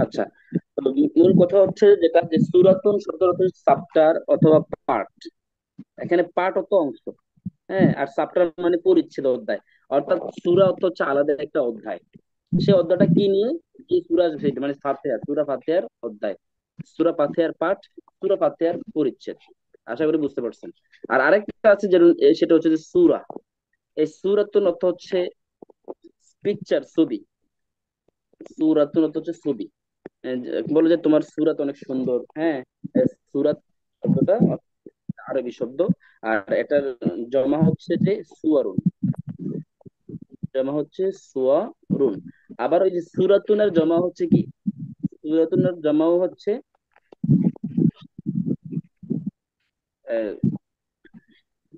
আচ্ছা, তো মূল কথা হচ্ছে যেটা যে সূরাতুন শব্দের অর্থ চ্যাপ্টার অথবা পার্ট। এখানে পার্ট অর্থ অংশ, হ্যাঁ, আর চ্যাপ্টার মানে পরিচ্ছেদ, অধ্যায়। অর্থাৎ সূরা অর্থ হচ্ছে আলাদা একটা অধ্যায়। সে অধ্যায়টা কি নিয়ে? যে সূরা, সেটা মানে ফাতিহা, সূরা ফাতিহার অধ্যায়, সূরা ফাতিহার পাঠ, সূরা ফাতিহার পরিচ্ছেদ। আশা করি বুঝতে পারছেন। আর আরেকটা আছে যেটা সেটা হচ্ছে যে সূরা। এই সূরাতুন অর্থ হচ্ছে পিকচার, ছবি। সূরাতুন অর্থ হচ্ছে ছবি। বলো যে তোমার সূরাত অনেক সুন্দর, হ্যাঁ। সূরাত শব্দটা আরবি শব্দ। আর এটার জমা হচ্ছে যে সুয়ারুন, জমা হচ্ছে সুয়ারুন। আবার ওই যে সূরাতুনের জমা হচ্ছে কি? সূরাতুনের জমাও হচ্ছে আহ,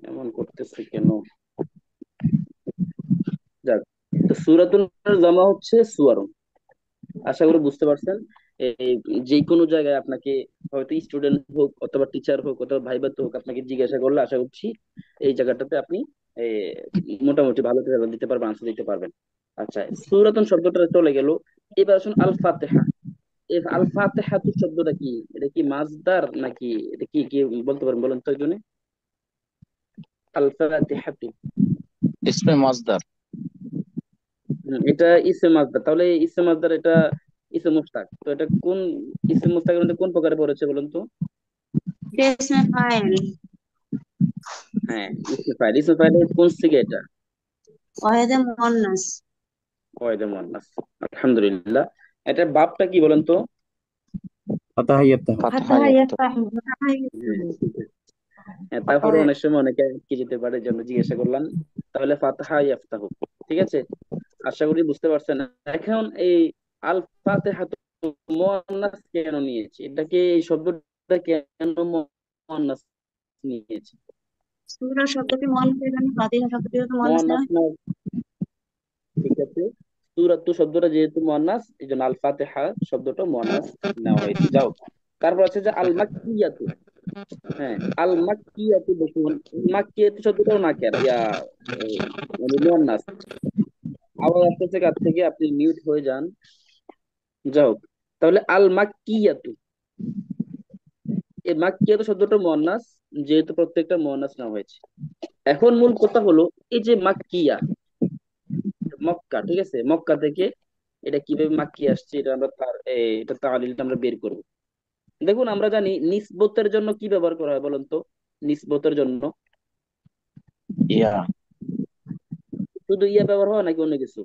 এমন করতেছে কেন? যাক, তো সূরাতুনের জমা হচ্ছে সুয়ারুন। আশা করি বুঝতে পারছেন। এই যে কোনো জায়গায় আপনাকে, হয়তো স্টুডেন্ট হোক অথবা টিচার হোক অথবা ভাইবা হোক, আপনাকে জিজ্ঞাসা করলে আশা করছি এই জায়গাটাতে আপনি এ, মোটামুটি ভালো করে দিতে পারবেন, আনসার দিতে পারবেন। আচ্ছা, সূরাতুন শব্দটা চলে গেল। এবার আসুন আল ফাতিহা। এই আল ফাতিহা শব্দটা কি? এটা কি মাজদার নাকি? এটা কি কি বলতে পারেন, বলেন তো একজনে। আল ফাতিহা, ইসমে মজদার। এটা ইসে মাজদার। তাহলে ইসে মাজদার এটা ইসে মুস্তাক, তো এটা কোন ইসে মুস্তাকের মধ্যে কোন প্রকারে পড়েছে বলুন তো? এটা इसमें फाइल হ্যাঁ, ইসমে ফাইল। ইসমে ফাইল কোন সিগা এটা? वाहिद मुअन्नस ওয়াহিদে মুআন্নাস। আলহামদুলিল্লাহ। এটার বাপটা কি বলেন তো? ফাতাহা ইয়াফতাহু। ফাতহা فتح ইয়াফতাহু। يفتح فتح হ্যাঁ, يفتح ঠিক আছে। হ্যাঁ, তারপরে অনেক সময় অনেকে কি যেতে পারে, এই জন্য জিজ্ঞাসা করলাম। তাহলে ফাতহা ইয়াফতাহু, ঠিক আছে। আশা করি বুঝতে পারছেন। এখন এই আল ফাতিহা মুআন্নাস কেন নিয়েছি? এটাকে, এই শব্দটা কেন মুআন্নাস নিয়েছি? सूरा शब्द के मुअन्नस है यानी फातिहा शब्द के तो मुअन्नस है। মুআন্নাস না, ঠিক আছে। সূরাত শব্দটা যেহেতু মুয়ান্নাস, এই জন্য আল ফাতিহা শব্দটা মুয়ান্নাস নেওয়া হয়েছে। যাও, তারপর আছে যে আল মাক্কিয়াতু। হ্যাঁ, আল মাক্কিয়াতু দেখুন, মাক্কিয়াতু শব্দটাও না কেন ইয়া মানে মুয়ান্নাস। আবার আসতেছে কাছ থেকে, আপনি মিউট হয়ে যান। যাও, তাহলে আল মাক্কিয়াতু, এই মাক্কিয়াতু শব্দটা মুয়ান্নাস, যেহেতু প্রত্যেকটা মুয়ান্নাস নেওয়া হয়েছে। এখন মূল কথা হলো, এই যে মাক্কিয়া, মক্কা, ঠিক আছে, মক্কা থেকে এটা কিভাবে মাক্কি আসছে, এটা আমরা এটা তালিলটা আমরা বের করব। দেখুন, আমরা জানি নিসবতের জন্য কি ব্যবহার করা হয় বলুন তো? নিসবতের জন্য ইয়া। শুধু ইয়া ব্যবহার হয় নাকি অন্য কিছু?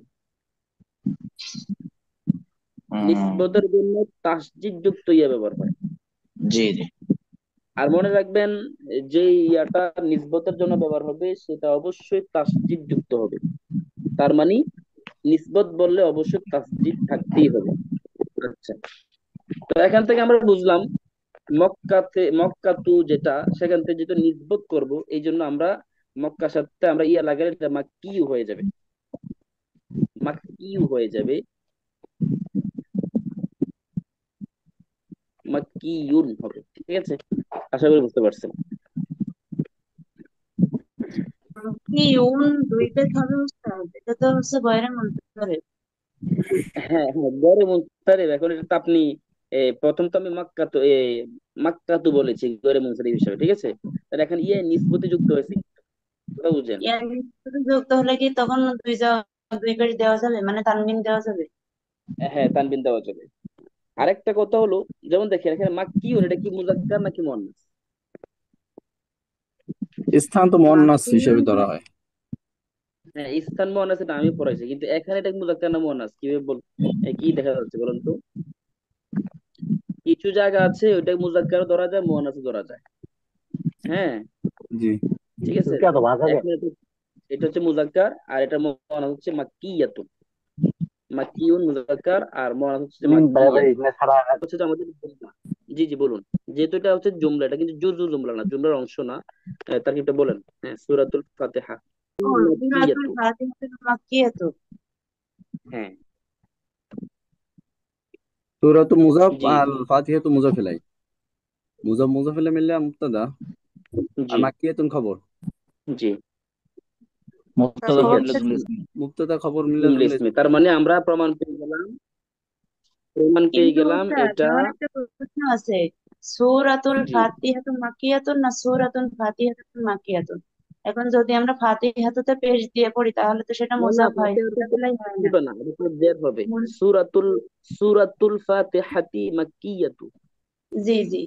হুম। নিসবতের জন্য তাসদিদ যুক্ত ইয়া ব্যবহার হয়। জি জি। আর মনে রাখবেন, যে ইয়াটা নিসবতের জন্য ব্যবহার হবে সেটা অবশ্যই তাসদিদ যুক্ত হবে। তার মানে নিসবত বললে অবশ্যই তাসদিদ থাকতেই হবে। আচ্ছা, তো এখান থেকে আমরা বুঝলাম মক্কাতে, মক্কাতু যেটা, সেখান থেকে যেটা নিসবত করব, এই জন্য আমরা মক্কার সাথে আমরা ইয়া লাগালে এটা মাক্কিউ হয়ে যাবে, মাক্কিউ হয়ে যাবে, মাক্কিয়ুন হবে, ঠিক আছে। আশা করি বুঝতে পারছেন। कि यून দুইটা ভাবে উস্তাদ এটা তো হচ্ছে বাইরে মনে করে। হ্যাঁ হ্যাঁ, গড়ে মুনসারিফ। এখন এটা তো আপনি প্রথম তো আমি মাক্কাতু মাক্কাতু বলেছি গড়ে মুনসারিফ হিসাবে, ঠিক আছে। তাহলে এখন ইয়ে নিসবতে যুক্ত হয়েছে, কথা বুঝেন। ইয়ার সাথে যুক্ত হলে কি তখন দুই পেজ দেওয়া যাবে মানে তানবিন দেওয়া যাবে। হ্যাঁ, তানবিন দেওয়া যাবে। আরেকটা কথা হলো, যেমন দেখেন এখানে মাক্কিয়ুন, এটা কি মুজাক্কার নাকি মুয়ান্নাস? স্থান তো মুয়ান্নাস মাকিউন হিসেবে ধরা হয়। হ্যাঁ, স্থান মুয়ান্নাস এটা আমি পড়াইছি, কিন্তু এখানে এটা মুজাক্কার না মুয়ান্নাস কিভাবে কি দেখা যাচ্ছে বলুন তো? কিছু জায়গা আছে ওইটা মুজাক্কার ধরা যায়, মুয়ান্নাস ধরা যায়। হ্যাঁ, জি। ঠিক আছে। এখন এটা হচ্ছে মুজাক্কার, আর এটা মুয়ান্নাস হচ্ছে মাক্কিয়াতুন। মাক্কিউন মুজাক্কার, আর মুয়ান্নাস হচ্ছে যে মাক্কিয়া, হচ্ছে যে আমাদের জুমলা। জি জি, বলুন। যেহেতু এটা হচ্ছে জুমলা, এটা কিন্তু জুজু জুমলা না, জুমলার অংশ না। তার কি একটা বলেন। হ্যাঁ, সূরাতুল ফাতিহা और सूरতুল মাক্কিয়াতু। ফাতিহা মাক্কিয়াতু। হ্যাঁ, সূরাতু মুজাফ জি আর ফাতিহাতু মুজাফ ইলাইহি। মুজাফ মুজাফ ইলাইহি মিললে মুবতাদা, আর জি মাক্কিয়াতুন খবর। জি, তার মুবতাদা ঠিক খবর মিললে আছে। থেকে জুমলা ইসমিয়া। মুবতাদা খবর মিললে জুমলা জুমলা ইসমি, ইসমিয়া। তার মানে আমরা প্রমাণ পেয়ে গেলাম প্রমাণ পেয়ে কিন্তু গেলাম উস্তাদ এটা। আমার একটা প্রশ্ন আছে, সূরাতুল জি ফাতিহাতুন মাক্কিয়াতুন না সূরাতুন ফাতিহাতুন মাক্কিয়াতুন? এখন যদি আমরা ফাতিহাতুতে পেশ দিয়ে পড়ি তাহলে তো সেটা না না, মুসাফ হয়, ফাতিহা তো মুসাফিলাই হয় না। দিবে না, এটা তো জের হবে। মুন- সূরাতুল সূরাতুল ফাতিহাতি মাক্কিয়াতু, জি জি,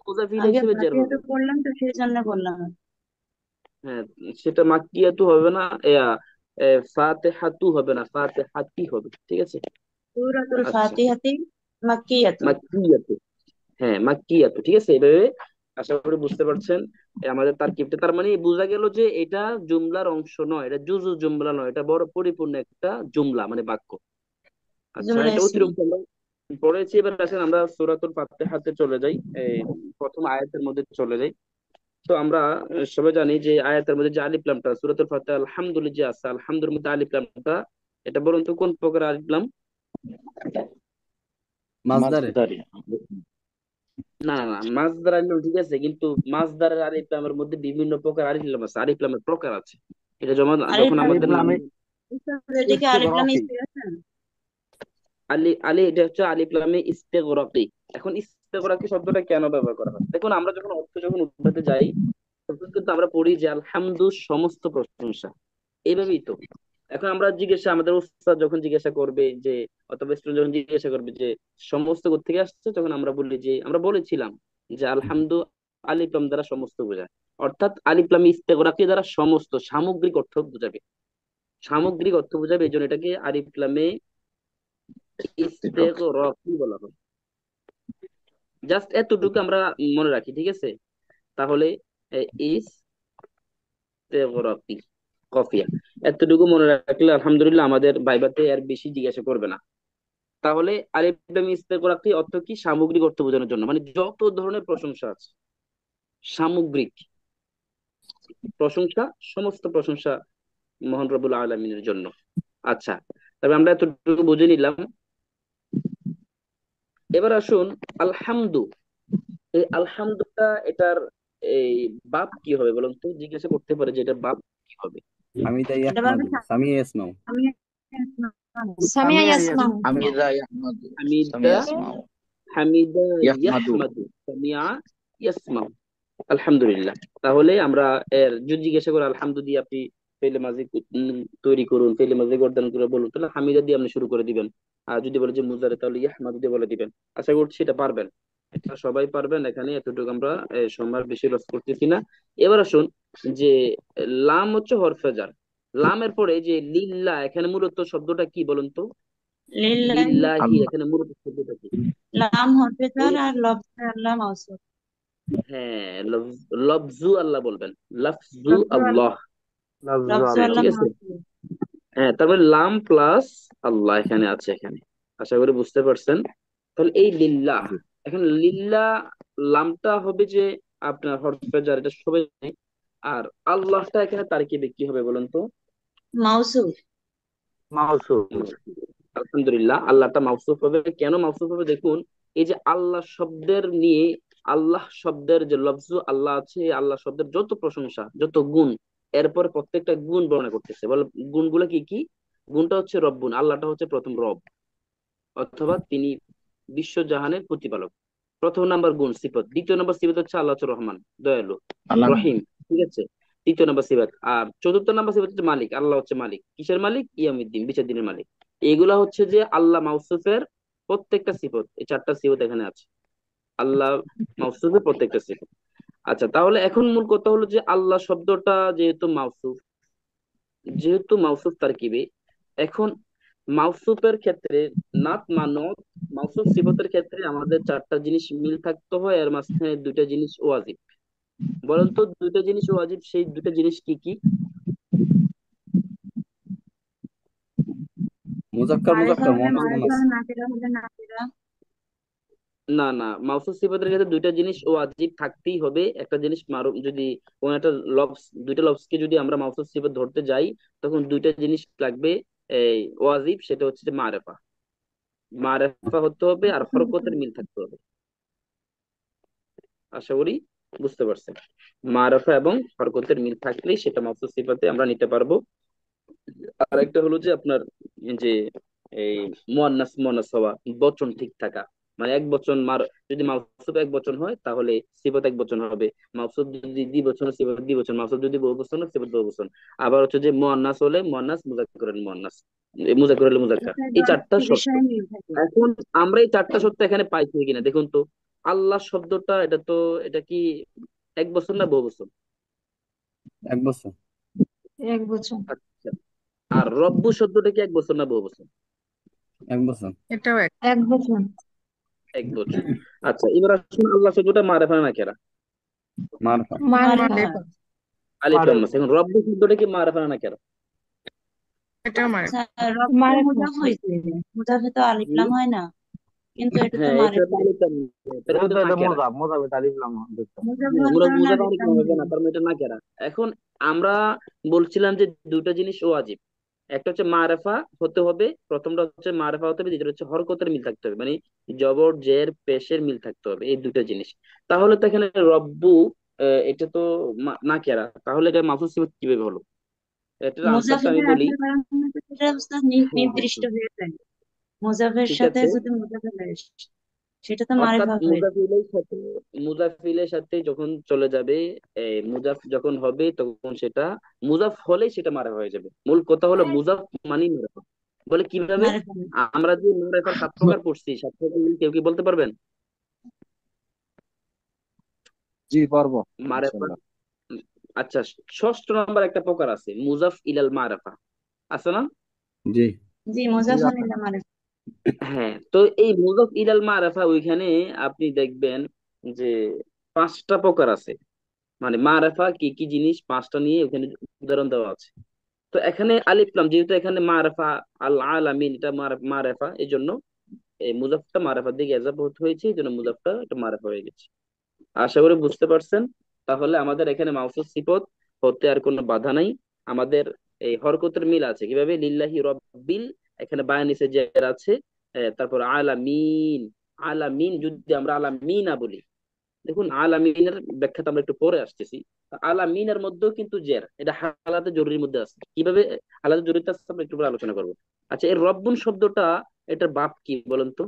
মুজাফিলা আগে হিসেবে জের হবে। ফাতিহাতু পড়লাম তো সেই জন্য বললাম। হ্যাঁ, সেটা মাক্কিয়াতু হবে না, এয়া ফাতিহাতু হবে না, ফাতিহাতি হবে, ঠিক আছে। সূরাতুল আচ্ছা, ফাতিহাতি মাক্কিয়াতুন। মাক্কিয়াতু, হ্যাঁ মাক্কিয়াতু, ঠিক আছে। এভাবে আশা করি বুঝতে পারছেন। আমাদের তারকিবটা তার মানে বোঝা গেল যে এটা জুমলার অংশ নয়, এটা জুজু জুমলা নয়, এটা বড় পরিপূর্ণ একটা জুমলা মানে বাক্য। আচ্ছা, জুমলা এটা ইসমি। অতিরিক্ত আমরা পড়েছি। এবার আসেন আমরা সূরাতুল ফাতিহাতে চলে যাই, এই প্রথম আয়াতের মধ্যে চলে যাই। তো আমরা সবাই জানি যে আয়াতের মধ্যে যে আলিফ লামটা সূরাতুল ফাতিহা আলহামদুলিল্লাহ যে আছে, আলহামদুর মধ্যে আলিফ লামটা, এটা বলুন তো কোন প্রকার আলিফ লাম? মাসদারে। মাসদারি। না না না, মাছদার আলিফ লাম ঠিক আছে, কিন্তু মাছদারের আলিফ লামের মধ্যে বিভিন্ন প্রকার আলিফ লাম আছে, আলিফ লামের প্রকার আছে। এটা যেমন আলিফ যখন লাম, আমাদের নাম উস্তাদ এদিকে আলিফ লাম ইস্তেগরাকি। ইসমি আছে না? আলি আলি এটা হচ্ছে আলিফ লামে ইস্তেগরাকি। এখন ইস্তেগরাকি শব্দটা কেন ব্যবহার করা হয়? দেখুন, আমরা যখন অর্থ যখন উঠাতে যাই তখন কিন্তু আমরা পড়ি যে আলহামদু সমস্ত প্রশংসা, এইভাবেই তো। এখন আমরা জিজ্ঞাসা, আমাদের উস্তাদ যখন জিজ্ঞাসা করবে যে, অথবা স্টুডেন্ট যখন জিজ্ঞাসা করবে যে সমস্ত কোত্থেকে আসছে, তখন আমরা বলি যে, আমরা বলেছিলাম যে আলহামদু আলিফ লাম দ্বারা সমস্ত বোঝায়। অর্থাৎ আলিফ লাম ইস্তেগরাকি দ্বারা সমস্ত সামগ্রিক অর্থ বোঝাবে, সামগ্রিক অর্থ বোঝাবে, এই জন্য এটাকে আলিফ লামে ইস্তেগরাকি বলা হয়। জাস্ট এতটুকু আমরা মনে রাখি, ঠিক আছে। তাহলে ইস্তেগরাকি কফিয়া, এতটুকু মনে রাখলে আলহামদুলিল্লাহ আমাদের ভাইভাতে আর বেশি জিজ্ঞাসা করবে না। তাহলে আলিফ লাম ইস্তেগরাকি অর্থ কি? সামগ্রিক অর্থ বোঝানোর জন্য, মানে যত ধরনের প্রশংসা আছে, সামগ্রিক প্রশংসা, সমস্ত প্রশংসা মহান রব্বুল আলামিনের জন্য। আচ্ছা, তবে আমরা এতটুকু বুঝে নিলাম। এবার আসুন আলহামদু, এই আলহামদুটা এটার এই বাপ কি হবে বলুন তো? জিজ্ঞাসা করতে পারে যে এটার বাপ কি হবে। হামিদা এটা বলবে ইয়াহমাদু সামিয়া ইয়াসমাউ। আমি সামিয়া ইয়াসমাউ। হামিদা ইয়াহমাদু। হামিদা, সামিয়া ইয়াসমাউ। হামিদা ইয়াহমাদু। ইয়াহমাদু, সামিয়া ইয়াসমাউ, আলহামদুলিল্লাহ। তাহলে আমরা এর যদি জিজ্ঞাসা করে আলহামদু দিয়ে আপনি ফেলে মাঝে তৈরি করুন, ফেলে মাঝে গর্দান করে বলুন, তাহলে হামিদা দিয়ে আপনি শুরু করে দিবেন। আর যদি বলে যে মুজারে, তাহলে ইয়াহমাদু দিয়ে বলে দিবেন। আশা করছি এটা পারবেন, এটা সবাই পারবেন। এখানে এতটুকু আমরা সময় বেশি লস করতেছি না। এবার আসুন যে লাম হচ্ছে হরফে জার, লামের পরে যে লিল্লাহ, এখানে মূলত শব্দটা কি বলুন তো? লিল্লাহি। লিল্লাহি, আল্লাহ। এখানে মূলত শব্দটা কি? লাম হরফে জার এই, আর লফজে আল্লাহ মাউসুফ। হ্যাঁ, লফজু আল্লাহ বলবেন, লফজু লফজু আল্লাহ, আল্লাহ, লাফজু লফজু আল্লাহ। আল্লাহ ঠিক আছে। মাউসুফ। হ্যাঁ, তারপরে লাম প্লাস আল্লাহ এখানে আছে এখানে, আশা করি বুঝতে পারছেন। তাহলে এই লিল্লাহ, জি। এখন লিল্লাহ লামটা হবে যে আপনার হরফে জার, এটা সবাই জানে। আর আল্লাহটা এখানে তারকিবে কি হবে বলুন তো? মাউসুফ। মাউসুফ। আলহামদুলিল্লাহ, আল্লাহটা মাউসুফ হবে। কেন মাউসুফ হবে দেখুন, এই যে আল্লাহ শব্দের নিয়ে, আল্লাহ শব্দের যে লফজু আল্লাহ আছে, এই আল্লাহ শব্দের যত প্রশংসা, যত গুণ, এরপরে প্রত্যেকটা গুণ বর্ণনা করতেছে। বল গুণগুলো কি কি? গুণটা হচ্ছে রব্বুন, আল্লাহটা হচ্ছে প্রথম রব, অথবা তিনি বিশ্বজাহানের প্রতিপালক। প্রথম নাম্বার গুণ সিফত। দ্বিতীয় নাম্বার সিফত হচ্ছে আল্লাহ হচ্ছে রহমান, দয়ালু, আল্লাহ। রহিম, ঠিক আছে। তৃতীয় নাম্বার সিফত। আর চতুর্থ নাম্বার সিফত হচ্ছে মালিক, আল্লাহ হচ্ছে মালিক। কিসের মালিক? ইয়ামিদ্দিন, বিচার দিনের মালিক। এগুলা হচ্ছে যে আল্লাহ মাউসুফের প্রত্যেকটা সিফত, এই চারটা সিফত এখানে আছে আল্লাহ মাউসুফের প্রত্যেকটা সিফত। আচ্ছা, তাহলে এখন মূল কথা হলো যে আল্লাহ শব্দটা যেহেতু মাউসুফ, যেহেতু মাউসুফ তারকিবে, এখন মাউসুফের ক্ষেত্রে নাত মানত, মাউসুফ সিফতের ক্ষেত্রে আমাদের চারটা জিনিস মিল থাকতে হয়, এর মাঝখানে দুইটা জিনিস ওয়াজিব। বলেন তো দুইটা জিনিস ওয়াজিব, সেই দুইটা জিনিস কি কি? মুজাক্কার মারিফা মুজাক্কার হলে মুয়ান্নাস মারিফা, মুয়ান্নাস। নাকিরা হলে নাকিরা। না না, মাউসুফ সিফাতের ক্ষেত্রে দুইটা জিনিস ওয়াজিব থাকতেই হবে। একটা জিনিস মারুফ, যদি কোন একটা লফজ, দুইটা লফজকে যদি আমরা মাউসুফ সিফাত ধরতে যাই, তখন দুইটা জিনিস লাগবে এই ওয়াজিব, সেটা হচ্ছে যে মারেফা, মারেফা হতে হবে আর হরকতের মিল থাকতে হবে। আশা করি বুঝতে পারছেন। মারেফা এবং হরকতের মিল থাকলেই সেটা মাউসুফ সিফাতে আমরা নিতে পারবো। আর একটা হলো যে আপনার যে এই মুয়ান্নাস মুয়ান্নাস হওয়া, বচন ঠিক থাকা। মানে এক বচন যদি মাউসুফ এক বচন হয় তাহলে সিফত এক বচন হবে, মাউসুফ যদি দ্বিবচন হয়, সিফত দ্বিবচন, মাউসুফ যদি বহুবচন হয় সিফত বহুবচন। আবার হচ্ছে যে মুয়ান্নাস হলে মুয়ান্নাস, মুযাক্কার হলে মুয়ান্নাস, মুযাক্কার হলে মুযাক্কার। অর্থাৎ এই চারটা অর্থের শর্ত। বিষয়ে মিল থাকে। এখন আমরা এই চারটা শর্ত এখানে পাইছি কিনা দেখুন তো। আল্লাহ শব্দটা এটা কি এক বছর না বহু বছর? 1 বছর। এক বছর। আচ্ছা, আর রব্বু শব্দটা কি এক বছর না বহু বছর? 1 বছর। এটাও এক। এক বছর। এক বছর। আচ্ছা, এবার আসুন আল্লাহ শব্দটা মারেফা না কেরা? মারফা। মারিফা। মারিফা। আলিফ লাম মারিফা। মাস। এখন রব্বু শব্দটা কি মারেফা না কেরা? এটাও আচ্ছা, মারিফা। রব তো মারিফা। মুজাফ হয়েছে, মুজাফে তো আলিফ হুম, লাম হয় না, কিন্তু এটা তো হ্যাঁ, এটা তো মারিফা। আলিফ লাম, এটা কিন্তু যেহেতু না এটা কেরা। মোজাব, মোজাব এটা আলিফ লাম দিতে। মুজাফ হ্যাঁ, হওয়ার কারণে মুজাফ আলিফ আলিফ লাম লাম হবে হয়ে না, যায়। তার মানে এটা না কেরা। এখন আমরা বলছিলাম যে দুটা জিনিস ওয়াজিব। একটা হচ্ছে মারেফা হতে হবে, প্রথমটা হচ্ছে মারেফা হতে হবে, দ্বিতীয়টা হচ্ছে হরকতের মিল থাকতে হবে, মানে জবর জের পেশের মিল থাকতে হবে, এই দুটা জিনিস। তাহলে তো এখানে রব্বু, এটা তো না কেরা, তাহলে এটা মাফুল সিফাত কিভাবে হলো? এটার আনসারটা আমি মুজাফিরের বলি। আসার কারণে তো সেটা উস্তাদ হ্যাঁ, হ্যাঁ, নির্দিষ্ট হ্যাঁ, হয়ে যায়। মুজাফের ঠিক সাথে আছে। যদি মুজাফের আসে, সেটা তো অর্থাৎ মারিফা হয়ে যায়। মুজাফিলের সাথে যখন চলে যাবে, মুজাফ যখন হবে তখন সেটা মুজাফ হলেই সেটা মারা হয়ে যাবে। মূল কথা হলো মুজাফ মানেই মারা। বলে কিভাবে? মারিফা। আমরা যে মারাফার 7 প্রকার পড়ছি, 7 প্রকার কেউ কি বলতে পারবেন? জি, পারবো মারাফার, ইনশাল্লাহ। আচ্ছা, ষষ্ঠ নাম্বার একটা প্রকার আছে, মুজাফ ইলাল মারাফা, আছে না? জি। জি, জি মুজাফ আছে। নিলে মারিফা। হ্যাঁ, তো এই মুজাফ ইলাল মারাফা ওইখানে আপনি দেখবেন যে 5টা প্রকার আছে। মানে মারেফা কি কি জিনিস, 5টা নিয়ে ওখানে উদাহরণ দেওয়া আছে। তো এখানে আলিফ লাম, যেহেতু এখানে মারেফা, আল আলামিন এটা মারেফা, এই জন্য এই মুজাফটা মারেফার দিকে এজাফত হয়েছে, এই জন্য মুজাফটা এটা মারেফা হয়ে গেছে। আশা করি বুঝতে পারছেন। তাহলে আমাদের এখানে মাউসুফ সিফত হতে আর কোনো বাধা নাই। আমাদের এই হরকতের মিল আছে কিভাবে? লিল্লাহি রব্বিল, এখানে বায়ানিসে জের আছে, তারপর আলামিন। আলামিন যদি আমরা আলামিনা বলি, দেখুন আলামিনের ব্যাখ্যাটা আমরা একটু পরে আসতেছি। আলামিনের মধ্যেও কিন্তু জের, এটা হালাতে জরুরির মধ্যে আছে। কিভাবে হালাতে জরুরিতে আছে আমরা একটু পরে আলোচনা করবো। আচ্ছা, এই রব্বুন শব্দটা, এটার বাপ কি বলেন তো?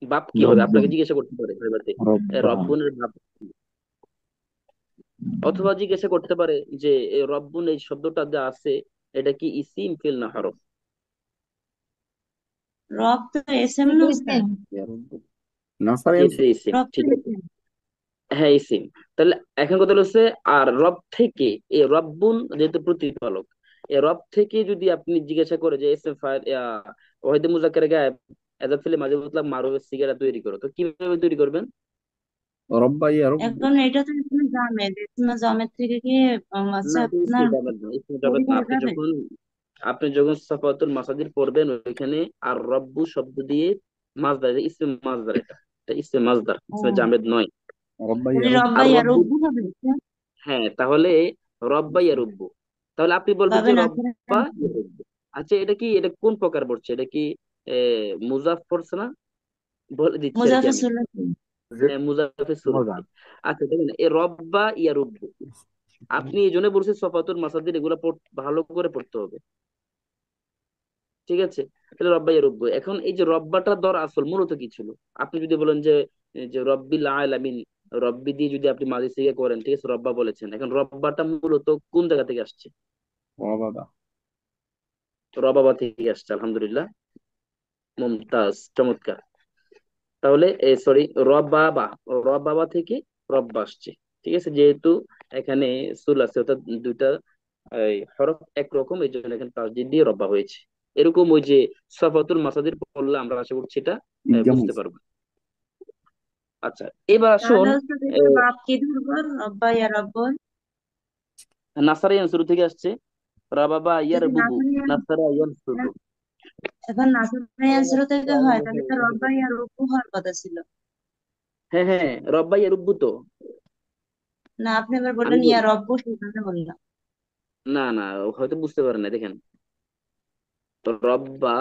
বাপ কি হবে? রব্বুন। আপনাকে জিজ্ঞাসা করতে পারে ভাইবাতে, রব্বা। রব্বুনের বাপ কি? অথবা জিজ্ঞাসা করতে পারে যে এই রব্বুন এই শব্দটা যা আছে, এটা কি ইসিম ফিল না হরফ? রব তো এসএম না উস্তাদ। ইসিম। ইয়া রব্বু। নাসার এটা অ্যান্সার। ইসিম, রব তো ঠিক আছে। এসএম। হ্যাঁ, ইসিম। তাহলে এখন কথা হচ্ছে, আর রব থেকে, এই রব্বুন যেহেতু প্রতিপালক, এই রব থেকে যদি আপনি জিজ্ঞাসা করে যে এসএম ফাইল ওয়াহিদে মুজাক্কারে গায়েব এজাব ফিলে মাঝে মুতলাক মারুফের সিগারা তৈরি করো, তো কিভাবে তৈরি করবেন? রব্বা ইয়া রব্বু। এখন এটা তো ইসমে জামেদ, ইসমে জামেদ থেকে কি না, আচ্ছা এটা আপনার ইসমে জামেদ না, ইসমে জামেদ তৈরি না। হয়ে আপনি যাবে? যখন সাফাতুল মাসাদির পড়বেন, ওইখানে আর রব্বু শব্দ দিয়ে মাসদার, এটা ইসমে মাসদার, এটা ইসমে মাসদার, ও, ইসমে জামেদ নয়। রব্বা ইয়া তাহলে রব্বু। রব্বা আর ইয়া রব্বু, রব্বু হবে। হ্যাঁ, তাহলে রব্বা ইয়া রব্বু। তাহলে আপনি বলবেন যে পাবেন আখের। রব্বা ইয়া রব্বু। আচ্ছা, এটা কোন প্রকার পড়ছে? এটা কি মুজাফ পড়ছে না? বলে দিচ্ছি আর কি মুজাফে আমি। সুলাতি। যে মুজাফে সুরতি। মোজাব। আচ্ছা, দেখেন এই রব্বা ইয়া রব্বু, আপনি এই জন্য বলছেন সফাতুল মাসাদির এগুলো ভালো করে পড়তে হবে। ঠিক আছে, তাহলে রব্বা ইয়া রব্বু। এখন এই যে রব্বাটা দর আসল মূলত কি ছিল? আপনি যদি বলেন যে এই যে রব্বিল আলামিন, রব্বি দিয়ে যদি আপনি মাঝে থেকে করেন, ঠিক আছে, রব্বা বলেছেন। এখন রব্বাটা মূলত কোন জায়গা থেকে আসছে? রবাবা। রবাবা থেকে আসছে। আলহামদুলিল্লাহ, মুমতাজ, চমৎকার। তাহলে সরি, রবাবা, রবাবা থেকে রব্বা আসছে। ঠিক আছে, যেহেতু এখানে সুল আছে, অর্থাৎ দুইটা এই হরফ একরকম, এই জন্য এখানে তাসদীদ দিয়ে রব্বা হয়েছে। এরকম ওই যে সফাতুল মাসাদির পড়লে আমরা আশা করছি এটা ইজ্জাম বুঝতে হইছে। পারবো। আচ্ছা, এবার আসুন তাহলে হচ্ছে এটার বাপ কি ধরবো? রব্বা ইয়া রব্বুল। নাসারিয়ান শুরু থেকে আসছে, রাবাবা ইয়ার যদি বুবু, নাসারিয়ান, নাসারা ইয়ান শুরু। এখন নাসারিয়ান শুরু থেকে হয় তাহলে তো রব্বা ইয়া রব্বু হওয়ার কথা ছিল। হ্যাঁ, হ্যাঁ, রব্বা ইয়া রব্বু তো। না, আপনি এবার আমি বললেন ইয়া বলি, রব্বু, সেই কারণে বললাম। না না, হয়তো বুঝতে পারেন না, দেখেন, রব্বা,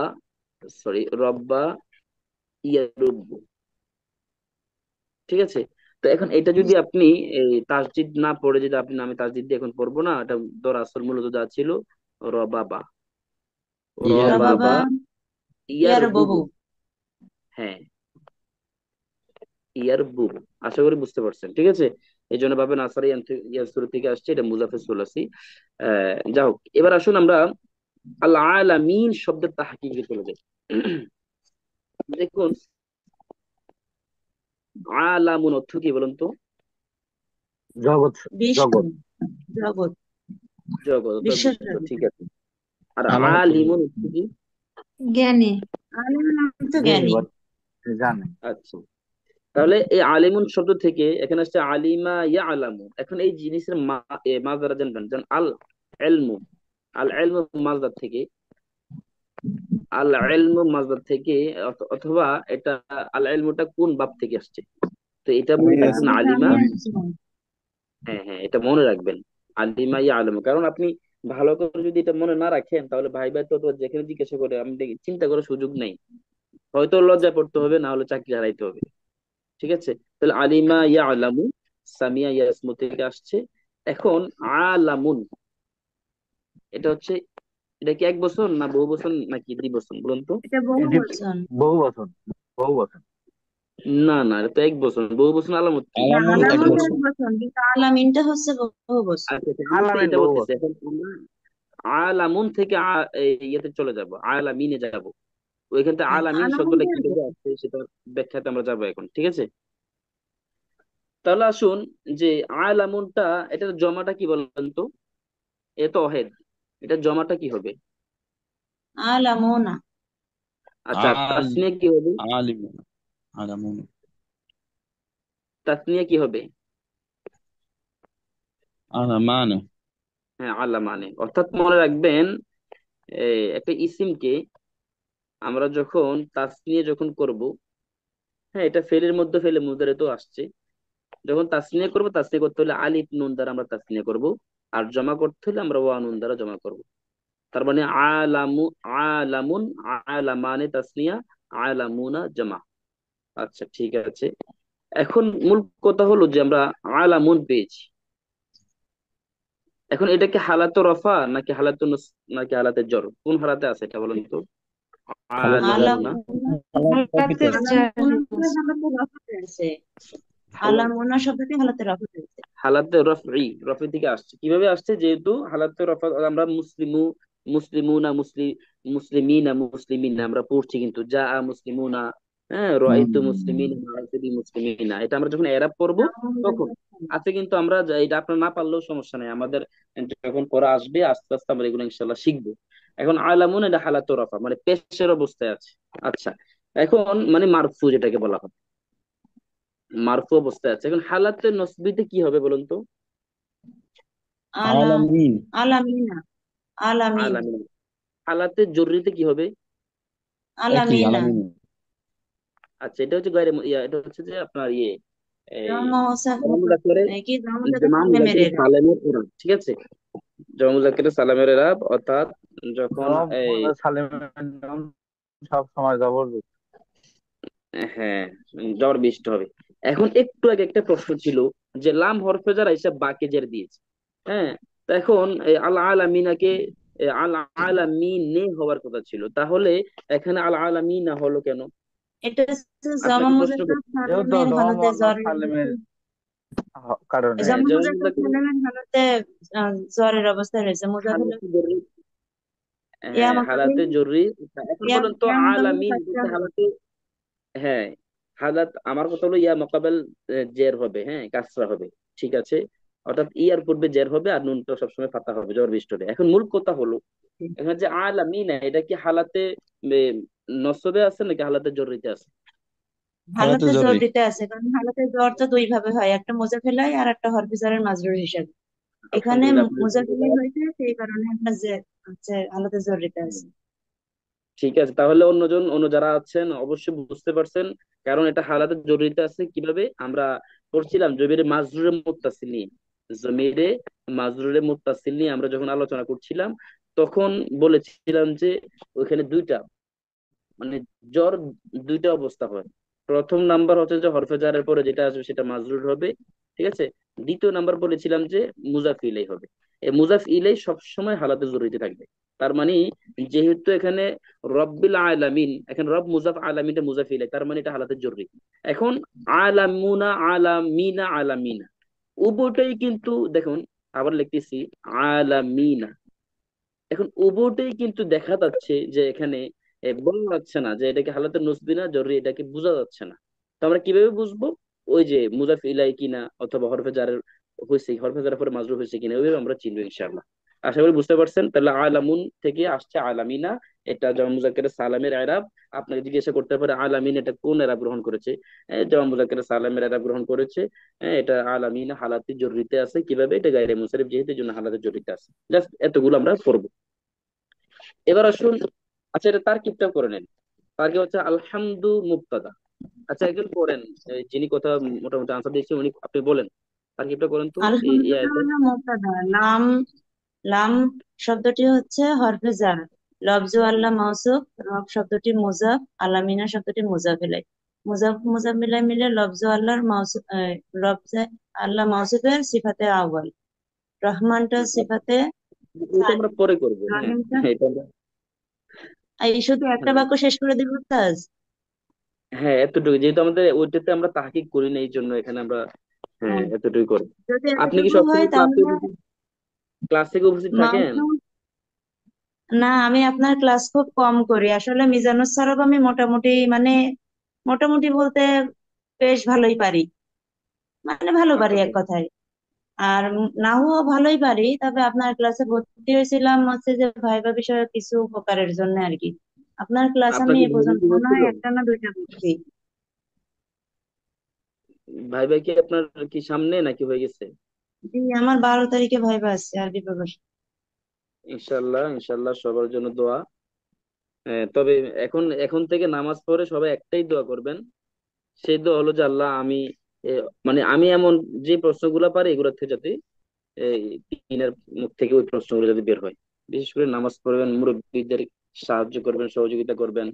সরি, রব্বা ইয়া রব্বু। ঠিক আছে, তো এখন এটা যদি আপনি এই তাসদিদ না পড়ে, যদি আপনি, আমি তাসদিদ দিয়ে এখন পড়বো না, এটা ধর আসল মূলত যা ছিল রবাবা, ইয়ার রবাবা রবাবা ইয়ার ইয়ার বুবু। ববু। হ্যাঁ, ইয়ার বুবু। আশা করি বুঝতে পারছেন, ঠিক আছে। এই জন্য ভাবেন আসার ইয়ার শুরু থেকে আসছে, এটা মুজাফের সুলাসি। যা হোক, এবার আসুন আমরা আল আলামিন শব্দের তাহকিকে চলে যাই। দেখুন, আলামুন অর্থ কি বলুন তো? জগৎ। বিশ্ব, জগৎ। জগৎ, জগৎ অর্থাৎ বিশ্ব বিশ্ব, জগৎ। ঠিক আছে। আর আলামত কি? আলিমুন অর্থ কি? জ্ঞানী। আলিম মানে তো জি জ্ঞানী। বল, জানে। আচ্ছা, তাহলে এই আলিমুন শব্দ থেকে এখানে আসছে আলিমা ইয়া আলামু। এখন এই জিনিসের মাযদার জানবেন, যেমন আল ইলমু, আল ইলমু মাযদার থেকে, আল ইলমু মাযদার থেকে, অথবা এটা আল ইলমুটা কোন বাব থেকে আসছে, তো এটা মনে রাখবেন আমি তো আলিমা। আমি আসছিলাম। হ্যাঁ হ্যাঁ, এটা মনে রাখবেন, আলিমা ইয়া আলামু। কারণ আপনি ভালো করে যদি এটা মনে না রাখেন, তাহলে ভাই ভাই তো যেখানে জিজ্ঞাসা করে আমি চিন্তা করার সুযোগ নেই। হয়তো লজ্জায় পড়তে হবে, না হলে চাকরি হারাইতে হবে। ঠিক আছে, তাহলে আলিমা ইয়া আলামু, সামিয়া ইয়া ইসমু থেকে আসছে। এখন আলামুন, এটা হচ্ছে, এটা কি এক বছর না বহু বছর নাকি দ্বিবচন বলুন তো? এটা বহু এটি বচন। বহু বচন। বহু বচন। না না, এটা তো এক বছর। বহু বছর আলামত কি? না, আলামুন এক আলামত এক বছর। বচন, কিন্তু আলামিনটা হচ্ছে বহু বচন। আচ্ছা আচ্ছা, আমি তো আলামিন এটা বহু বলতেছি। বচন। এখন আমরা আলামুন থেকে ইয়েতে চলে যাব, আলামিনে যাব। ওইখান থেকে হ্যাঁ, আলামিন শব্দটা আলামিনটা এক কিভাবে বচন। আসছে সেটা ব্যাখ্যাতে আমরা যাবো এখন, ঠিক আছে। তাহলে আসুন, যে আলামুনটা, এটার জমাটা কি বলেন তো? এ তো অহেদ, এটা জমাটা কি হবে? আলামুনা। আচ্ছা, আল তাসনিয়া কি হবে? আলিমুন, আলামুন, তাসনিয়া কি হবে? আলামান। হ্যাঁ, আল্লাহ মানে, অর্থাৎ মনে রাখবেন, একটা ইসিমকে আমরা যখন তাসনিয়া যখন করব, হ্যাঁ, এটা ফেলের মধ্যে ফেলে মুদারে তো আসছে। যখন তাসনিয়া করব, তাসনিয়া করতে হলে আলিফ নুন দ্বারা আমরা তাসনিয়া করব, আর জমা করতে হলে আমরা ওয়া নুন দ্বারা জমা করব। তার মানে আলামু, আলামুন, আলামানে তাসনিয়া, আলামুনা জমা। আচ্ছা, ঠিক আছে। এখন মূল কথা হলো যে আমরা আলামুন পেয়েছি। এখন এটা কি হালাত রফা নাকি নাকি হালাতে জর, কোন হালাতে আছে এটা বলেন তো? খালাতে জারি। আলামুনা। আলামুনা, হালাতে জারি আলামুনা আছে। হালাতে রাফাতে আছে। আলামুনা শব্দটি হালাতে রাফাতে আছে। হালাতে রফই, রফি থেকে আসছে। কিভাবে আসছে? যেহেতু হালাতে রফা, আমরা মুসলিমুনা, মুসলিমিনা, মুসলিমিনা আমরা পড়ছি, কিন্তু যা মুসলিমুনা, হ্যাঁ, রাইতু মুসলিমিনা, রাইতু মুসলিমিনা, এটা আমরা যখন এরাব পড়বো তখন আছে। কিন্তু আমরা এটা আপনার না পারলেও সমস্যা নেই, আমাদের যখন পড়া আসবে আস্তে আস্তে আমরা এগুলো ইনশাল্লাহ শিখবো। এখন আলামুন, এটা হালাতে রফা মানে পেশের অবস্থায় আছে। আচ্ছা, এখন মানে মারফু যেটাকে বলা হয়, মারফু অবস্থায় আছে। এখন হালাতে নসবিতে কি হবে বলুন তো? আলা আলামিন। আলামিনা, আলামিন, আলামিন। হালাতে জরুরিতে কি হবে? একই আলামিনা। আলামিন। আচ্ছা, এটা হচ্ছে এটা হচ্ছে যে আপনার এই জন্ম জমা মুজাক্কারে, কি জন্ম জমা সালেমের মুজাক্কারে এরা। সালেমের ইরাব, ঠিক আছে। জমা মুজাক্কারে সালামের ইরাব, অর্থাৎ যখন জবাব এই, সালেমের জন্য সব সময় জবরদস্ত। হ্যাঁ, জ্বর বৃষ্টি হবে। এখন একটু আগে একটা প্রশ্ন ছিল যে লাম হরফে যারা হিসাব বাকে জের দিয়েছে, হ্যাঁ, তো এখন আল আলামিনাকে আল আলামিনে হওয়ার কথা ছিল, তাহলে এখানে আল আলামিনা হলো কেন? এটা হচ্ছে জমা আপনাকে প্রশ্ন মুজাক্কার করছি। যেহেতু সালেমের জমা হালতে মুয়ান্নাস জ্বরের সালেমের অবস্থায়। কারণে। হ্যাঁ, জমা জমা মুজাক্কার মুজাক্কারে সালেমের হালতে জ্বরের অবস্থায় রয়েছে। মুজাফির হালাতে জরুরি, ইয়া হ্যাঁ, মাকাবিল, হালাতে জরুরি। এখন বলেন তো ইয়া মাকাবিল আলামিন ফাতহা বলতে হবে। হালাতে, হ্যাঁ, হালাত, আমার কথা হলো ইয়া মোকাবেল জের হবে, হ্যাঁ, কাসরা হবে, ঠিক আছে। অর্থাৎ ইয়ার পূর্বে জের হবে আর নুনটা সবসময় ফাতা হবে জ্বর বৃষ্টি হবে। এখন মূল কথা হলো এখানে যে আলামিনা, এটা কি হালাতে এ, নসবে আছে নাকি হালাতে জরুরিতে আছে? হালাতে হালতে জ্বর জরুরি। দিতে আছে, কারণ হালতে জ্বর তো দুই ভাবে হয়, একটা মুজাফিলাই আর একটা হরফে জ্বরের মাজরুর হিসাবে। এখানে আলহামদুলিল্লাহ, আপনি মুজাফিলাই হয়েছে, সেই কারণে আপনার যে হচ্ছে হালতে জ্বর দিতে আছে। ঠিক আছে। তাহলে অন্য যারা আছেন অবশ্যই বুঝতে পারছেন, কারণ এটা হালাতে জরুরিতে আছে। কিভাবে আমরা পড়ছিলাম জমিরে মাজরুরে মুত্তাসিল নিয়ে, জমিরে মাজরুরে মুত্তাসিল নিয়ে আমরা যখন আলোচনা করছিলাম, তখন বলেছিলাম যে ওইখানে দুইটা, মানে জ্বর দুইটা অবস্থা হয়। প্রথম নাম্বার হচ্ছে যে হরফে জারের পরে যেটা আসবে সেটা মাজরুর হবে, ঠিক আছে। দ্বিতীয় নাম্বার বলেছিলাম যে মুজাফ ইলাই হবে। এই মুজাফ ইলাই সবসময় হালাতে জরুরিতে থাকবে। তার মানে যেহেতু এখানে রব্বিল আলামিন, এখানে রব মুজাফ, আলামিনটা মুজাফ ইলাই, তার মানে এটা হালাতে জরুরি। এখন আলামুনা, আলামিনা, আলামিনা উভয়টাই কিন্তু দেখুন, আবার লিখতেছি আলামিনা। এখন উভয়টাই কিন্তু দেখা যাচ্ছে যে এখানে বোঝা যাচ্ছে না যে এটাকে হালাতে নসবি না জরুরি, এটাকে বোঝা যাচ্ছে না। তো আমরা কিভাবে বুঝবো? ওই যে মুজাফ ইলাই কিনা অথবা হরফে জারের হয়েছে, হরফে জারের পরে মাজরুর হয়েছে কিনা, ওইভাবে আমরা চিনবো ইনশাআল্লাহ। আশা করি বুঝতে পারছেন। তাহলে আলামুন থেকে আসছে আলামিনা, এটা জামা মুজাক্কারে সালামের এরাব। আপনাকে জিজ্ঞাসা করতে পারে আলামিন এটা কোন এরাব গ্রহণ করেছে? জামা মুজাক্কারে সালামের এরাব গ্রহণ করেছে। এটা আলামিনা হালাতে জরুরিতে আছে। কিভাবে? এটা গায়রে মুনসারিফ যেহেতু, এই জন্য হালাতে জরুরিতে আছে। জাস্ট এতগুলো আমরা পড়বো। এবার আসুন, আচ্ছা এটা তারকিবটা করে নেন। তারকিব হচ্ছে আলহামদু মুবতাদা। আচ্ছা একজন করেন, যিনি কথা মোটামুটি আনসার দিয়েছে উনি, আপনি বলেন তারকিবটা করেন তো এই আয়াতে। আলহামদুলিল্লাহ মুবতাদা। লাম, লাম শব্দটি হচ্ছে হরফে জার। লফজু আল্লাহ মাউসুফ, রব শব্দটি মুজাফ, আলামিনা শব্দটি মুজাফ ইলাই। মুজাফ মুজাফ মিলাই মিলে লফজু আল্লাহর মাউসুফ, লফজে আল্লাহ মাউসুফের সিফাতে আউয়াল, রহমানটা সিফাতে এটা সানি, আমরা পরে করবো, হ্যাঁ। রহিমটা। এটা আমরা, এই শুধু একটা হ্যাঁ বাক্য শেষ করে দিব তাজ। হ্যাঁ এতটুকু, যেহেতু আমাদের ওইটাতে আমরা তাহকিক করি না এই জন্য এখানে আমরা, হ্যাঁ হ্যাঁ, এতটুকু করি। যদি আপনি কি এতটুকু হয় সবসময় ক্লাসে তাহলে উপস্থিত, ক্লাস থেকে উপস্থিত থাকেন? মাউসুফ। না, আমি আপনার ক্লাস খুব কম করি আসলে। মিজানুর স্যারও আমি মোটামুটি মানে, মোটামুটি বলতে বেশ ভালোই পারি, মানে ভালো আচ্ছা পারি আচ্ছা। এক কথায়। আর নাহুও ভালোই পারি, তবে আপনার ক্লাসে ভর্তি হয়েছিলাম হচ্ছে যে ভাইবা বিষয়ে কিছু উপকারের জন্য আর কি। আপনার ক্লাস আপনার আমি কি এ ভাই পর্যন্ত কি মনে হয়েছিল? হয় একটা না দুইটা করছি। ভাই ভাই কি আপনার কি সামনে নাকি হয়ে গেছে? জি, আমার 12 তারিখে ভাইবা আছে আরবি প্রকাশ। ইনশাল্লাহ, ইনশাল্লাহ সবার জন্য দোয়া। তবে এখন এখন থেকে নামাজ পড়ে সবাই একটাই দোয়া করবেন। সেই দোয়া হলো যে আল্লাহ আমি, এ, মানে আমি এমন যে প্রশ্নগুলো পারি এগুলো থেকে যাতে এই তিনের মুখ থেকে ওই প্রশ্নগুলো যাতে বের হয়। বিশেষ করে নামাজ পড়বেন, মুরব্বীদের সাহায্য করবেন, সহযোগিতা করবেন।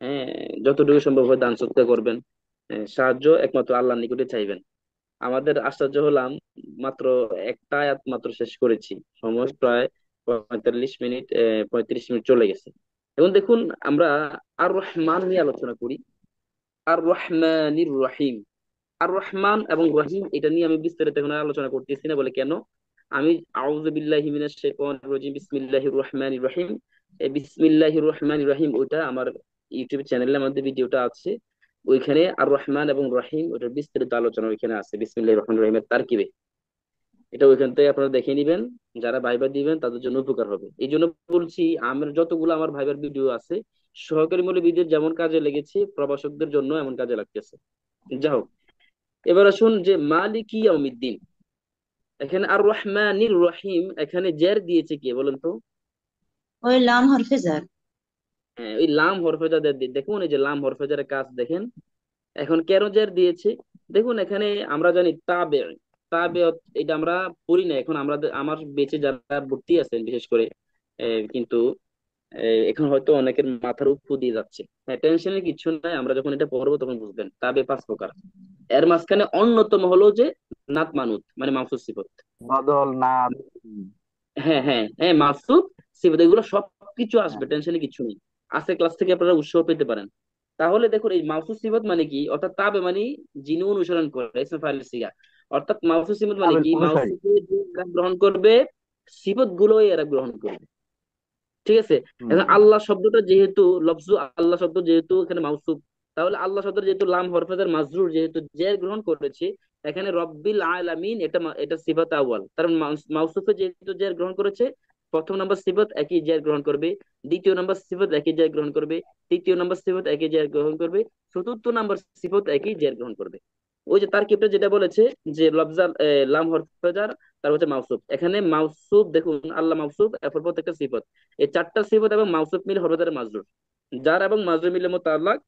হ্যাঁ, যতটুকু সম্ভব হয় দান সৎকার করবেন। সাহায্য একমাত্র আল্লাহর নিকটে চাইবেন। আমাদের আশ্চর্য হলাম, মাত্র একটা আয়াত মাত্র শেষ করেছি, সময় প্রায় 45 মিনিট, 35 মিনিট চলে গেছে। এখন দেখুন, আমরা আর রহমান নিয়ে আলোচনা করি। আর রহমানির রহিম, আর রহমান এবং রহিম এটা নিয়ে আমি বিস্তারিত এখন আর আলোচনা করতেছি না। বলে কেন? আমি আউযু বিল্লাহি মিনাশ শাইতানির রাজিম, বিসমিল্লাহির রহমানির রহিম, এই বিসমিল্লাহির রহমানির রহিম ওইটা আমার ইউটিউব চ্যানেলের মধ্যে ভিডিওটা আছে। ওইখানে আর রহমান এবং রহিম ওটার বিস্তারিত আলোচনা ওইখানে আছে, বিসমিল্লাহির রহমানির রহিমের তারকিবে। এটা ওইখান থেকে আপনারা দেখে নিবেন। যারা ভাইবার দিবেন তাদের জন্য উপকার হবে। এই জন্য বলছি, আমার যতগুলো আমার ভাইবার ভিডিও আছে সহকারীমূলক ভিডিও যেমন কাজে লেগেছে, প্রবাসকদের জন্য এমন কাজে লাগতেছে। যাই হোক, এবার আসুন যে মালিকি ইয়াউমিদ্দিন, এখানে আর রহমানির রহিম এখানে জের দিয়েছে কে বলেন তো? ওই লাম হরফে জার। হ্যাঁ, ওই লাম হরফেজা দেখুন, এই যে লাম হরফেজারের কাজ দেখেন। এখন কেন জের দিয়েছে? দেখুন এখানে আমরা জানি তাবে, তাবে এটা আমরা পড়ি না এখন। আমরা আমার বেঁচে যারা ভর্তি আছেন বিশেষ করে, কিন্তু এখন হয়তো অনেকের মাথার উপর দিয়ে যাচ্ছে। হ্যাঁ, টেনশনের কিছু নাই, আমরা যখন এটা পড়বো তখন বুঝবেন। তাবে 5 প্রকার। এর মাঝখানে অন্যতম হলো যে নাত মানুত, মানে মামসুস সিফত। বদল না। হ্যাঁ হ্যাঁ হ্যাঁ, মাসুদ সিফাত এগুলো সবকিছু হ্যাঁ, আসবে, টেনশনে কিছু নেই। আজকে ক্লাস থেকে আপনারা উৎসাহ পেতে পারেন। তাহলে দেখুন, এই মাসুদ সিফাত মানে কি? অর্থাৎ তাবে মানে যিনি অনুসরণ করে, ইসমে ফাইল সিগা। অর্থাৎ মাসুদ সিফাত মানে কাবিল কি? অনুসারী। মাসুদ যে এরা গ্রহণ করবে, সিফাত গুলোই এরা গ্রহণ করবে। ঠিক আছে। হুম। এখন আল্লাহ শব্দটা যেহেতু লফজু আল্লাহ শব্দ যেহেতু এখানে মাউসুফ, তাহলে আল্লাহ শব্দ যেহেতু লাম হরফেজার মাজরুর যেহেতু জের গ্রহণ করেছে, এখানে রব্বিল আলামিন এটা এটা সিফাত আউয়াল। কারণ মাউসুফে যেহেতু জের গ্রহণ করেছে, প্রথম নাম্বার সিফাত একই জের গ্রহণ করবে, দ্বিতীয় নাম্বার সিফাত একই জের গ্রহণ করবে, তৃতীয় নাম্বার সিফাত একই জের গ্রহণ করবে, চতুর্থ নাম্বার সিফাত একই জের গ্রহণ করবে। ওই যে তারকিবটা যেটা বলেছে যে লফজাল লাম হরফেজার, তার হচ্ছে মাউসুফ। এখানে মাউসুফ দেখুন, আল্লাহ মাউসুফ, এরপর প্রত্যেকটা সিফাত, এই চারটা সিফাত এবং মাউসুফ মিলে হবে তার মাজরুর। জার এবং মাজরুর মিলে মোতাল্লাক,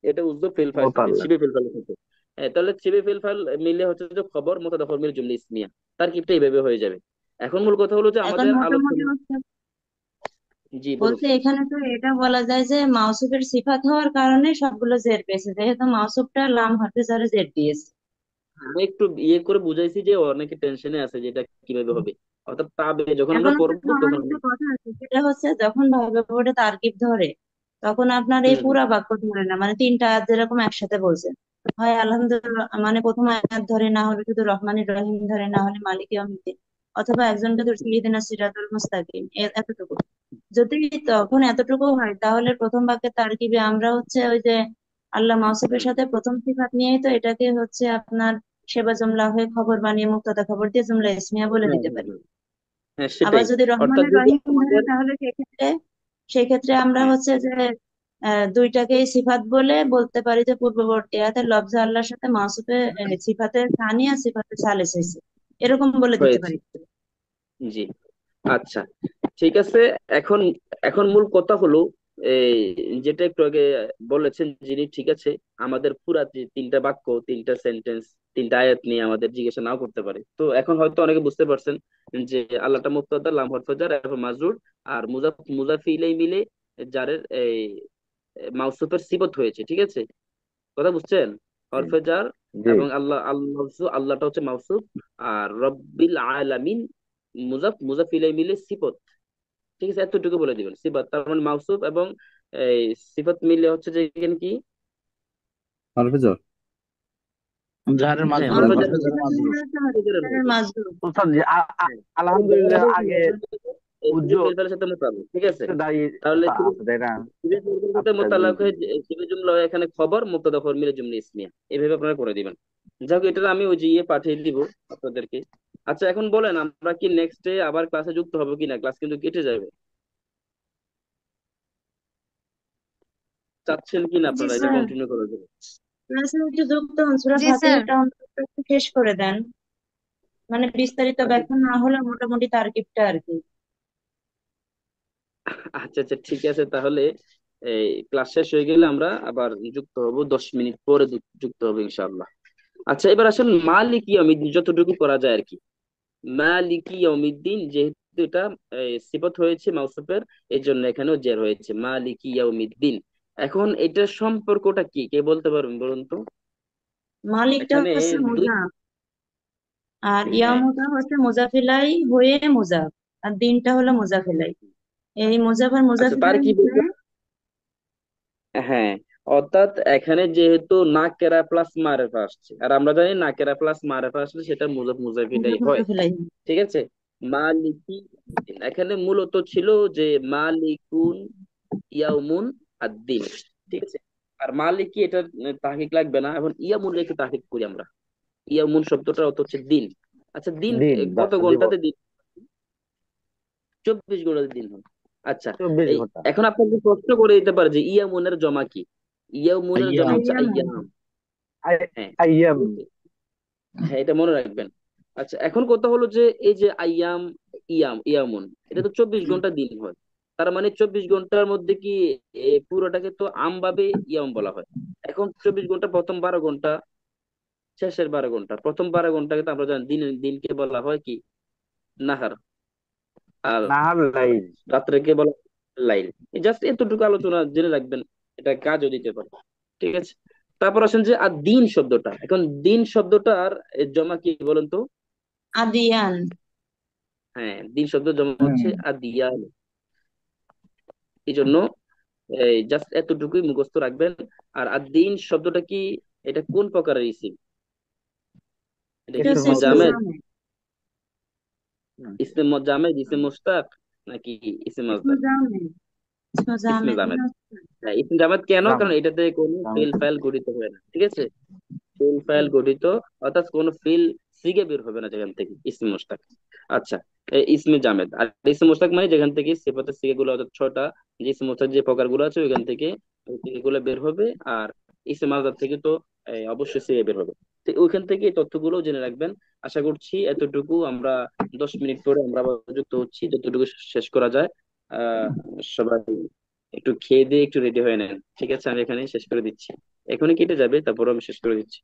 এটা উজু ফিল ফাইল থেকে মোতাল্লাক। শিবে ফিল ফাইল থেকে। তাহলে শিবে ফিল ফাইল মিলে হচ্ছে যে খবর মোতাদা খবর জুমলা ইসমিয়া। তার কিপটা এইভাবে হয়ে যাবে। এখন মূল কথা হলো যে এখন আমাদের মোটামুটি আলোচনা, হচ্ছে জি বলুন। বলতে এখানে তো এটা বলা যায় যে মাউসুফের সিফাত হওয়ার কারণে সবগুলো জের পেয়েছে, যেহেতু মাউসুফটা লাম হরফে জারে জের দিয়েছে। আমি একটু ইয়ে করে বুঝাইছি যে অনেকে টেনশনে আছে যে এটা কিভাবে হবে, অর্থাৎ পাবে যখন আমরা এখন পড়বো আমার তখন একটা কথা আছে, সেটা হচ্ছে যখন ভাইবা বোর্ডে তারকিব ধরে তখন আপনার এই হুম হুম পুরা বাক্য ধরে না, মানে তিনটা আয়াত যেরকম একসাথে বলছে, হয় আলহামদুলিল্লাহ মানে প্রথম আয়াত ধরে, না হলে শুধু রহমানির রহিম ধরে, না হলে মালিক ইয়াউমিদ্দিন, অথবা একজনকে ধরছে ইহদিনা সিরাতাল মুস্তাকিম, এতটুকু। যদি তখন এতটুকু হয় তাহলে প্রথম বাক্যে তারকিবে আমরা হচ্ছে ওই যে আল্লাহ মাউসুফের হুম সাথে প্রথম সিফাত নিয়েই তো এটাকে হচ্ছে আপনার সেবা জুমলা হয়ে খবর বানিয়ে মুক্তাদা খবর দিয়ে জুমলা ইসমিয়া বলে হ্যাঁ দিতে হ্যাঁ পারি। হ্যাঁ হ্যাঁ, আবার সেটাই। যদি অর্থাৎ রহমানের যদি রহিম ধরে আমাদের তাহলে সেক্ষেত্রে আমরা হ্যাঁ হচ্ছে যে দুইটাকেই সিফাত বলে বলতে পারি যে পূর্ববর্তী আয়াতের লফজে আল্লাহর সাথে মাউসুফে সিফাতে সানি আর সিফাতে সালেস হয়েছে, এরকম বলে দিতে হয়েছে। পারি। জি, আচ্ছা, ঠিক আছে। এখন এখন মূল কথা হলো এই যেটা একটু আগে বলেছেন যিনি, ঠিক আছে, আমাদের পুরা যে তিনটা বাক্য, তিনটা সেন্টেন্স, তিনটা আয়াত নিয়ে আমাদের জিজ্ঞাসা নাও করতে পারে। তো এখন হয়তো অনেকে বুঝতে পারছেন যে আল্লাহটা মুক্তাদা, লাম হরফে জার, এবং মাজরুর, আর মুজাফ ইলাই মিলে যারের এই মাউসুফের সিবত হয়েছে, ঠিক আছে, কথা বুঝছেন? জি হরফে জার জি। এবং আল্লাহটা হচ্ছে মাউসুফ, আর রব্বিল আলামিন মুজাফ ইলাই মিলে সিফত, ঠিক আছে, এতটুকু বলে দিবেন। সিফাত তার মানে মাউসুফ এবং এই সিফাত মিলে হচ্ছে যে এখানে কি, হরফেজর। জাহারের হ্যাঁ মাজরুর, হরফে মাউসুফের জার হরফে হবে, সিফাত মাজরুর। মিলে হচ্ছে হরফের মাজরুর। বুঝছেন যে হ্যাঁ, আর জার আলহামদুলিল্লাহ হবে কি, আগে এই উজ্জ সিফাত ফেল ফেলের সাথে মোতাবেক, ঠিক আছে। দায়ী তাহলে আছে তাই না? সিফাত ফেলের সাথে আচ্ছা জি মোতালাক জি। হয়ে সিফাত জুমলা হয়ে এখানে খবর, মুবতাদা খবর মিলে জুমলা ইসমিয়া, এভাবে আপনারা করে দিবেন। যাই হোক, এটা আমি ওই যে ইয়ে পাঠিয়ে দিব আপনাদেরকে। আচ্ছা, এখন বলেন আমরা কি নেক্সট ডে আবার ক্লাসে যুক্ত হবো কিনা? ক্লাস কিন্তু কেটে যাবে, চাচ্ছেন কিনা জি আপনারা এটা স্যার, কন্টিনিউ করার জন্য? ক্লাসে একটু যুক্ত হন, সূরা জি স্যার। ফাতিহাটা অন্তত একটু শেষ করে দেন, মানে বিস্তারিত আচ্ছা ব্যাখ্যা না হলে মোটামুটি তারকিবটা আর কি। আচ্ছা আচ্ছা, ঠিক আছে তাহলে। এই ক্লাস শেষ হয়ে গেলে আমরা আবার যুক্ত হব, 10 মিনিট পরে যুক্ত হবো ইনশাআল্লাহ। আচ্ছা, এবার আসলে মালিক ইয়াউমিদ্দিন যতটুকু করা যায় আর কি। মালিক ইয়াউমিদ্দিন, যেহেতু এটা সিফত হয়েছে মাউসুফের, এই জন্য এখানেও জের হয়েছে মালিক ইয়াউমিদ্দিন। এখন এটার সম্পর্কটা কি, কে বলতে পারবেন বলুন তো? মালিকটা এখানে হচ্ছে দুই, মুজাফ, আর হ্যাঁ, ইয়ামুটা হচ্ছে মুজাফিলাই হয়ে মুজাফ, আর দিনটা হলো মুজাফিলাই। এই মুজাফ আর আচ্ছা, তার মুজাফিলাই কি মিলে। বলবো? হ্যাঁ, অর্থাৎ এখানে যেহেতু নাকেরা প্লাস মারেফা আসছে, আর আমরা জানি নাকেরা প্লাস মারেফা আসলে সেটা মুজাফিলাই মুজাফ হয়, মুজাফিলাই। ঠিক আছে। মালিকি ইয়াউমিদ্দিন। এখানে মূলত ছিল যে মালিকুন ইয়াউমুন আদ-দিন, ঠিক আছে। আর মালিকি এটা তাহকিক লাগবে না, এখন ইয়ামুন রেখে তাহকিক করি আমরা। ইয়ামুন শব্দটার অর্থ হচ্ছে দিন। আচ্ছা, দিন দিন বা কত দিবস। ঘন্টাতে দিন? 24 ঘন্টাতে দিন হয়। আচ্ছা, 24 ঘন্টা। এখন আপনাকে প্রশ্ন করে দিতে পারে যে ইয়ামুনের জমা কি? ইয়ামুনের জমা আইয়াম। হচ্ছে আইয়াম। আইয়াম। হ্যাঁ, আইয়াম। হ্যাঁ, এটা মনে রাখবেন। আচ্ছা, এখন কথা হলো যে এই যে আইয়াম, ইয়ামুন, এটা তো 24 ঘন্টা দিন হয়। তার মানে 24 ঘন্টার মধ্যে কি পুরোটাকে তো ভাবে ইয়াম বলা হয়। এখন 24 ঘন্টা, প্রথম 12 ঘন্টা, শেষের 12 ঘন্টা, প্রথম 12 ঘন্টাকে তো আমরা জানি দিনকে বলা হয় কি, নাহার। আর নাহার লাইল। রাত্রেকে বলা হয় লাইল। জাস্ট এতটুকু আলোচনা জেনে রাখবেন, এটা কাজও দিতে পারে, ঠিক আছে। তারপর আসেন যে আর দিন শব্দটা, এখন দিন শব্দটার জমা কি বলেন তো? আদিয়ান। হ্যাঁ, দিন শব্দ জমা হুম। হচ্ছে আদিয়ান। এই জন্য এই জাস্ট এতটুকুই মুখস্থ রাখবেন। আর দিন শব্দটা কি, এটা কোন প্রকারের ইসিম? এটা এটা কি ইসমে হচ্ছে ইসমে ইসমে মৌসুল। জামেদ? জামে। হুম। ইসমে জামেদ, ইসমে মুশতাক, নাকি ইসমে ইসমে মাজদার? জামে। ইসমে ইসমে জামে জামেদ। মানে হ্যাঁ, ইসমে জামেদ কেন? কারণ জামেদ। এটাতে কোনো জামেদ। ফেল ফাইল গঠিত হয় না, ঠিক আছে। ফিল ফাইল গঠিত, অর্থাৎ কোন ফিল সিগে বের হবে না যেখান থেকে, ইসমে মুশতাক। আচ্ছা, ইসমে জামেদ আর ইসমে মুশতাক মানে যেখান থেকে সিফাতের সিগে গুলো, অর্থাৎ ছয়টা যে ইসমে মুশতাক যে প্রকার গুলো আছে ওইখান থেকে সিগে গুলো বের হবে। আর ইসমে মাযদার থেকে তো অবশ্যই সিগে বের হবে। তো ওইখান থেকে এই তথ্যগুলো জেনে রাখবেন। আশা করছি এতটুকু আমরা 10 মিনিট পরে আমরা আবার যুক্ত হচ্ছি, যতটুকু শেষ করা যায়। আহ সবাই একটু খেয়ে দিয়ে একটু রেডি হয়ে নেন, ঠিক আছে। আমি এখানে শেষ করে দিচ্ছি, এখনই কেটে যাবে, তারপর আমি শেষ করে দিচ্ছি।